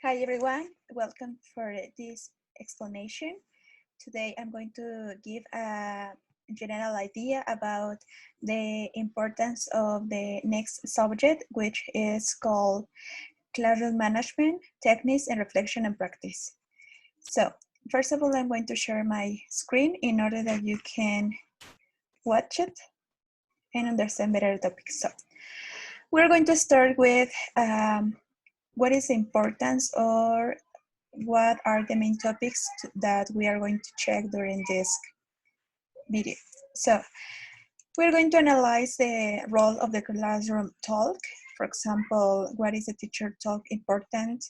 Hi everyone, welcome for this explanation. Today I'm going to give a general idea about the importance of the next subject, which is called Classroom Management, Techniques and Reflection and Practice. So first of all, I'm going to share my screen in order that you can watch it and understand better the topic. So we're going to start with what is the importance or what are the main topics that we are going to check during this video. So we're going to analyze the role of the classroom talk. For example, what is the teacher talk important?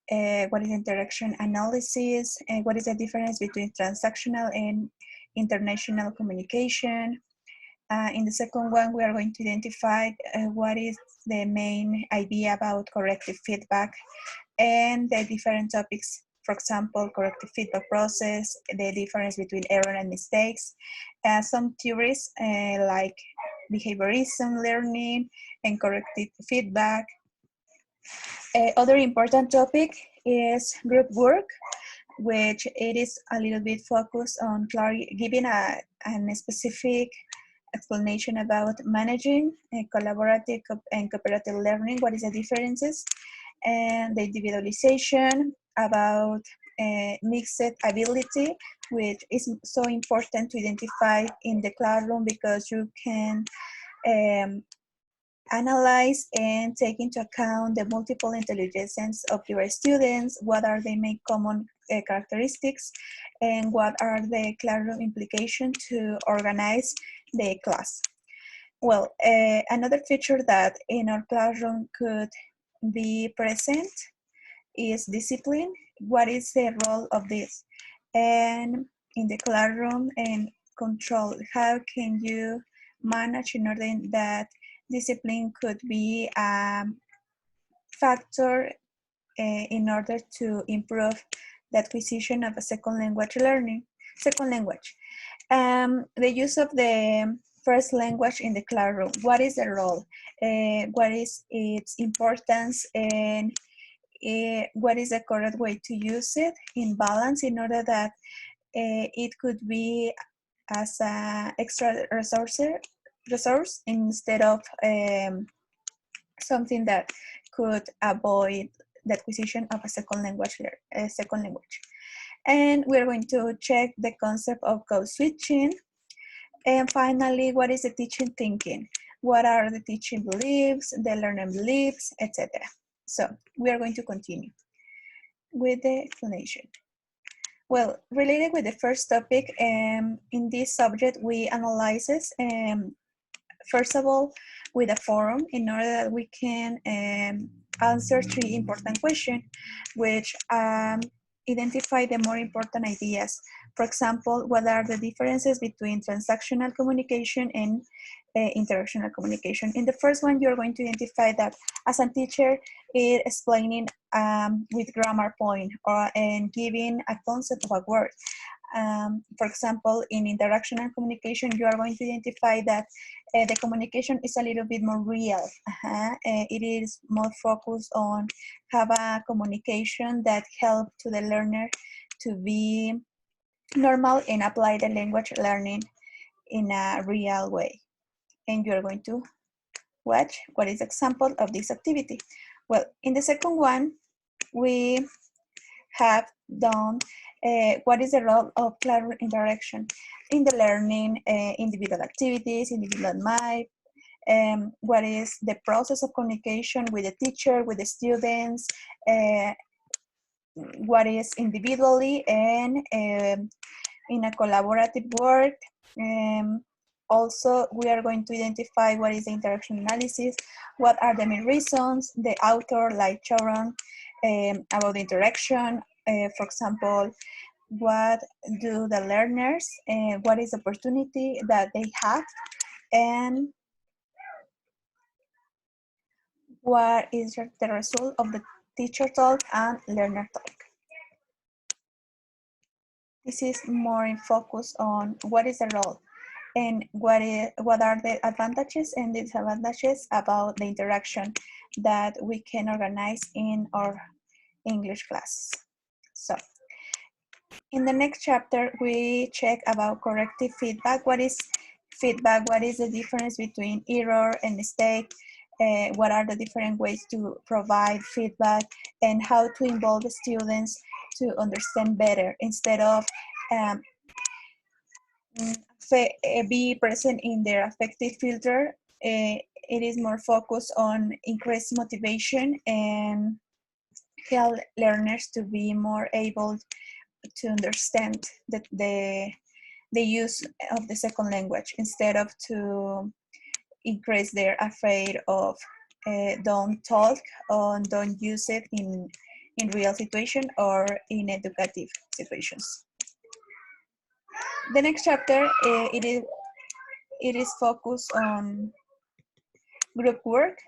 What is interaction analysis? And what is the difference between transactional and international communication? In the second one, we are going to identify what is the main idea about corrective feedback and the different topics, for example, corrective feedback process, the difference between error and mistakes, some theories like behaviorism learning and corrective feedback. Other important topic is group work, which it is a little bit focused on giving a specific explanation about managing collaborative and cooperative learning, what is the differences, and the individualization about mixed ability, which is so important to identify in the classroom because you can analyze and take into account the multiple intelligences of your students, what are the main common characteristics, and what are the classroom implications to organize the class. Well, another feature that in our classroom could be present is discipline. What is the role of this? And in the classroom and control, how can you manage in order that discipline could be a factor in order to improve the acquisition of a second language learning, second language. The use of the first language in the classroom. What is the role? What is its importance? And what is the correct way to use it in balance in order that it could be as an extra resource instead of something that could avoid the acquisition of a second language. And we're going to check the concept of code switching. And finally, what is the teaching thinking? What are the teaching beliefs, the learning beliefs, etc. So we are going to continue with the explanation. Well, related with the first topic, in this subject, we analyzes, first of all, with a forum in order that we can answer three important questions, which identify the more important ideas. For example, what are the differences between transactional communication and interactional communication? In the first one, you're going to identify that as a teacher, is explaining with grammar point or and giving a concept of a word. For example, in interactional communication, you are going to identify that the communication is a little bit more real. It is more focused on have a communication that help to the learner to be normal and apply the language learning in a real way. And you're going to watch what is example of this activity. Well, in the second one, we have done what is the role of classroom interaction in the learning, individual activities, individual mind, what is the process of communication with the teacher, with the students, what is individually and in a collaborative work. Also, we are going to identify what is the interaction analysis, what are the main reasons, the author like Sharon about the interaction, for example, what do the learners, what is the opportunity that they have, and what is the result of the teacher talk and learner talk. This is more in focus on what is the role and what are the advantages and disadvantages about the interaction that we can organize in our English classes. So in the next chapter, we check about corrective feedback. What is feedback? What is the difference between error and mistake? What are the different ways to provide feedback, and how to involve the students to understand better instead of be present in their affective filter. It is more focused on increased motivation and help learners to be more able to understand the use of the second language instead of to increase their afraid of don't talk or don't use it in real situation or in educative situations. The next chapter, it is focused on group work,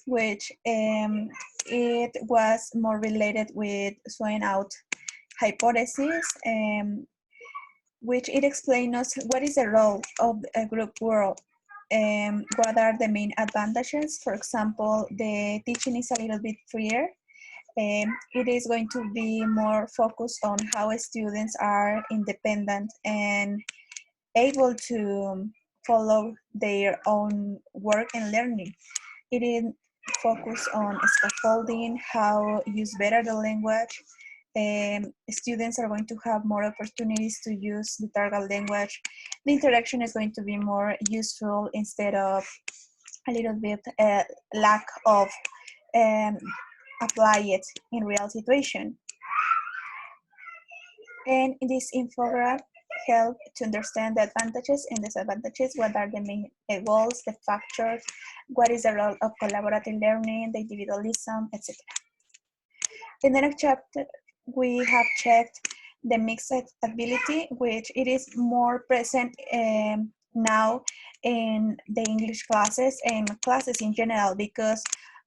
which it was more related with swain out hypothesis, which it explains us what is the role of a group work, what are the main advantages. For example, the teaching is a little bit freer. It is going to be more focused on how students are independent and able to follow their own work and learning. It is focused on scaffolding, how use better the language. Students are going to have more opportunities to use the target language. The interaction is going to be more useful instead of a little bit lack of apply it in real situation. And this infographic help to understand the advantages and disadvantages, what are the main goals, the factors, what is the role of collaborative learning, the individualism, etc. In the next chapter, we have checked the mixed ability, which it is more present now in the English classes and classes in general, because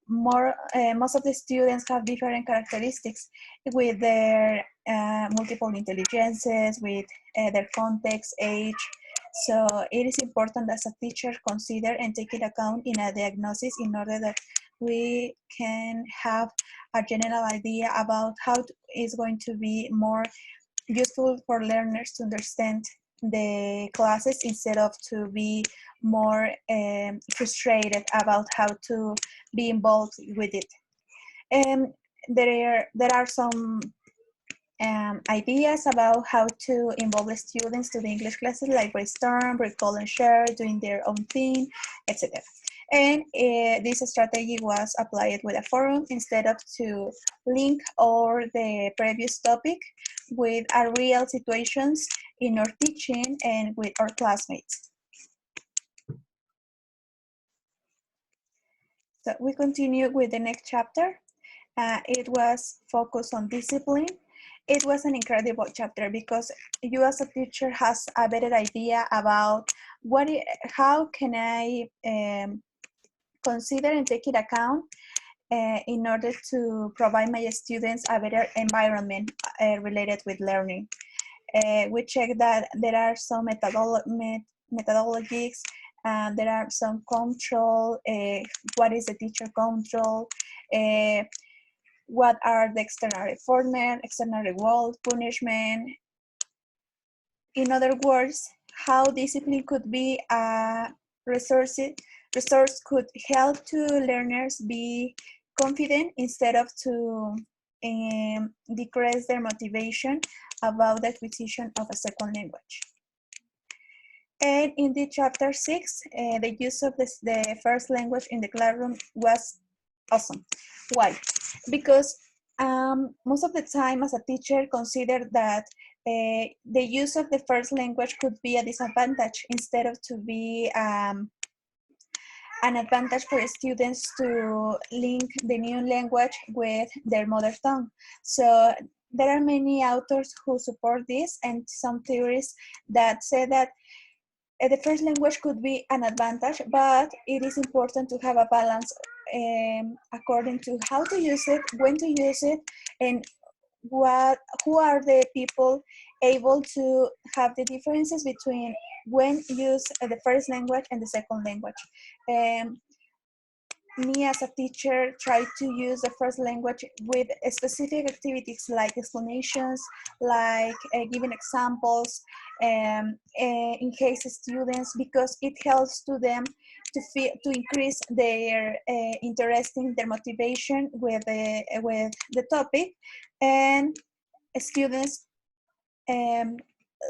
most of the students have different characteristics with their multiple intelligences, with their context, age. So it is important as a teacher consider and take into account in a diagnosis in order that we can have a general idea about how it's going to be more useful for learners to understand the classes instead of to be more frustrated about how to be involved with it. And there are some ideas about how to involve the students to the English classes, like brainstorm, recall and share, doing their own thing, etc. And this strategy was applied with a forum instead of to link all the previous topic with our real situations in our teaching and with our classmates. So we continue with the next chapter. It was focused on discipline. It was an incredible chapter because you as a teacher has a better idea about how can I consider and take into account in order to provide my students a better environment related with learning. We check that there are some methodologies, there are some control, what is the teacher control, what are the external reformer, external reward, punishment. In other words, how discipline could be a resource could help to learners be confident instead of to decrease their motivation about the acquisition of a second language. And in the chapter 6, the use of the first language in the classroom was awesome. Why? Because most of the time as a teacher consider that the use of the first language could be a disadvantage instead of to be an advantage for students to link the new language with their mother tongue. So there are many authors who support this and some theories that say that the first language could be an advantage, but it is important to have a balance according to how to use it, when to use it, and who are the people able to have the differences between when use the first language and the second language. me as a teacher try to use the first language with specific activities like explanations, like giving examples, in case students, because it helps to them to increase their interest in their motivation with the topic, and students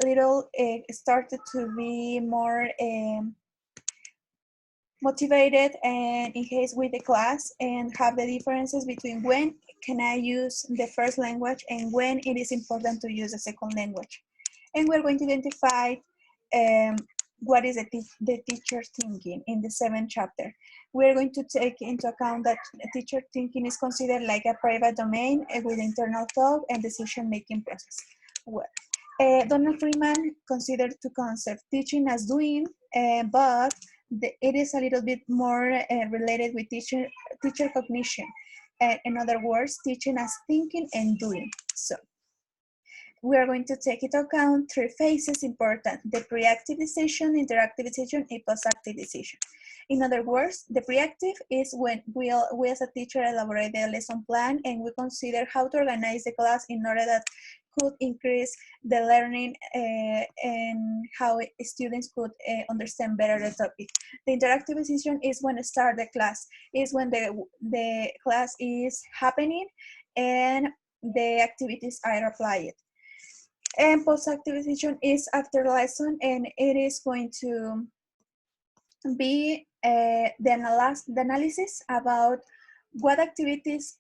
little started to be more motivated and engaged with the class, and have the differences between when can I use the first language and when it is important to use the second language. And we're going to identify what is the teacher thinking in the 7th chapter. We're going to take into account that teacher thinking is considered like a private domain with internal thought and decision-making process. Well, Donald Freeman considered two concepts, teaching as doing, but it is a little bit more related with teacher cognition. In other words, teaching as thinking and doing. So we are going to take into account 3 phases important: the pre-active decision, interactive decision, and post-active decision. In other words, the pre-active is when we as a teacher elaborate the lesson plan and we consider how to organize the class in order that could increase the learning and how students could understand better the topic. The interactive decision is when I start the class, is when the class is happening and the activities are applied. And post-active decision is after lesson, and it is going to be the analysis about what activities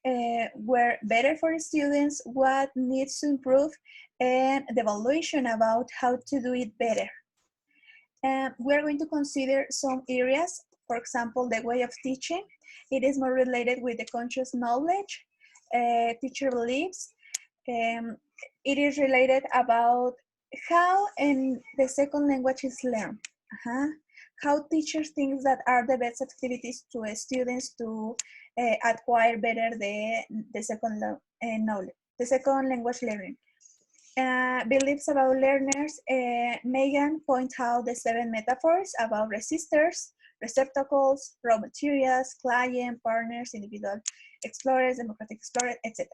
were better for students, what needs to improve, and the evaluation about how to do it better. And we're going to consider some areas, for example, the way of teaching. It is more related with the conscious knowledge, teacher beliefs. It is related about how in the second language is learned. How teachers think that are the best activities to students to acquire better the second knowledge, the second language learning. Beliefs about learners. Megan points out the 7 metaphors about resistors, receptacles, raw materials, client, partners, individual explorers, democratic explorers, etc.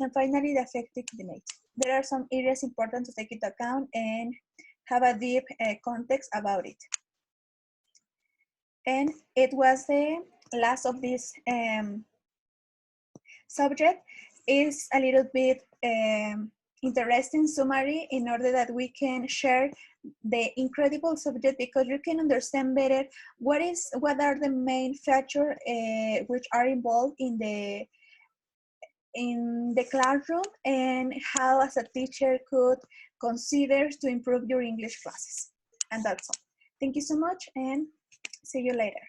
And finally, the affective debate. There are some areas important to take into account and have a deep context about it. And it was the last of this subject. Is a little bit interesting summary in order that we can share the incredible subject, because you can understand better what are the main factors which are involved in the classroom, and how as a teacher could consider to improve your English classes. And that's all. Thank you so much, and see you later.